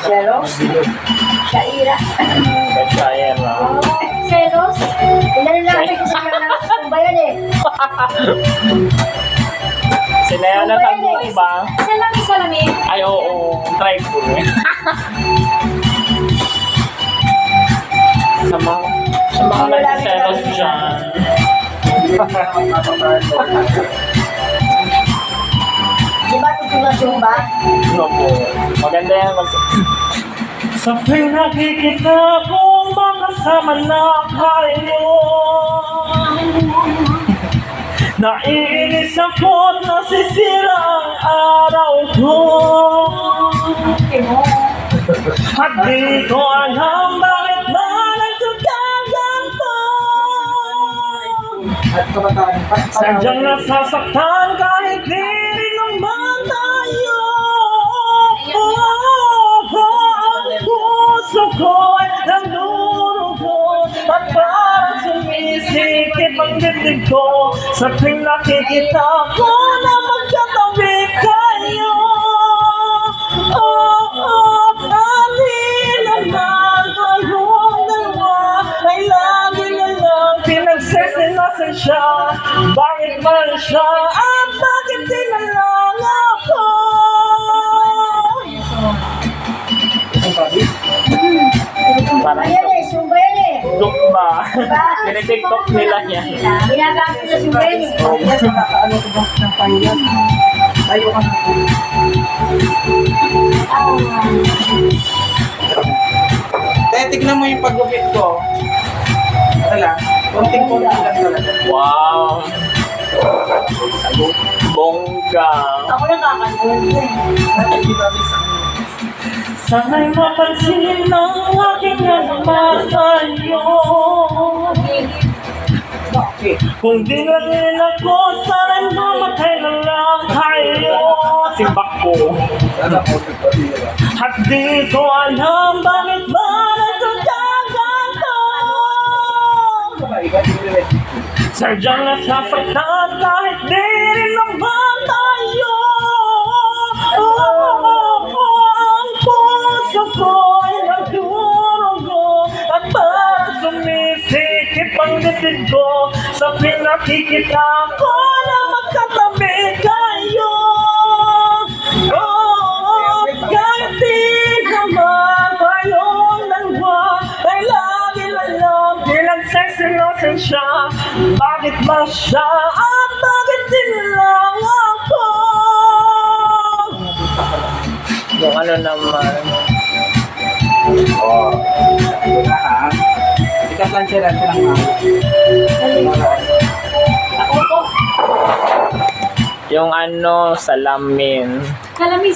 Selos? Shaira? Shaira. Selos? Inalalaki ko sa mga ba yan eh? Sinaya na sa ba? Salami. Ay, oo. Try ko eh. Sa mga nagsiselos dyan. Di ba tutulong ba? No po. Maganda yan. Sa tuwing nakikita kong makasama na kayo, naiinis ako at nasisira ang araw ko. At di ko alam bakit ba nagkakaganto. Sadyang nasasaktan kahit di rin naman tayo. Ang puso ko'y nagdurugo at parang sumisikip ang dibdib ko sa tuwing nakikita ko na magkatabi kayo. Alin naman kayong dalawa ay lagi na lang pinagsisilasan siya. Bakit man siya at bakit di na lang ako? Parang Ayan eh, sumba yan eh. joke ba? Tinitiktok nila yan. Ginagamit na sumba yan eh. Yes, nakakaano ko ba ng pahiyan? Tayo ka na. Kaya tignan mo yung paggupit ko. Wala. Konting-konting lang talaga. Wow! Bongga! Ako nakakanood. Sana'y mapansin ng aking nagmatayo. Kung di lang rin ako, sana'y mamatay na lang kayo. Simbak ko. At di ko alam bakit ba nagkakaganto. Sadyang nasasaktan kahit di rin naman tayo. Ang puso ko'y nagdurugo at parang sumisikip ang dibdib ko sa pinakikita ko na magkatabi kayo. Kahit di naman kayong dalawa ay lagi na lang pinagsisilosan siya. Bakit ba siya at bakit din lang ako? Yung ano naman. Oo. Ito na ha. Ikaplansya lang ng Ako po. Yung ano, salamin. Salamin.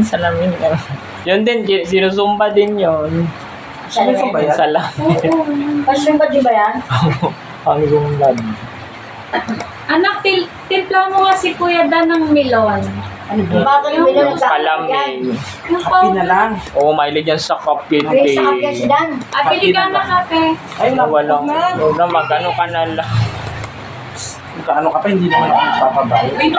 Salamin. Yun din, sinusumba din yun. Ano ba yan? Salamin. Pasumba di ba yan? Ang sumbad. Anak, timpla mo nga si Kuya Dan ng melon. Ano ba? Bakit yung Yung binunod sa salamin. Yung Kapi na lang. Oo, mahilig yan sa kapit May sakap yan si Dan. Bili ka na kape. Ay, Walang, huwag na magano ka na lang. Kung kaano ka pa, hindi naman ako magpapabayo. Wait,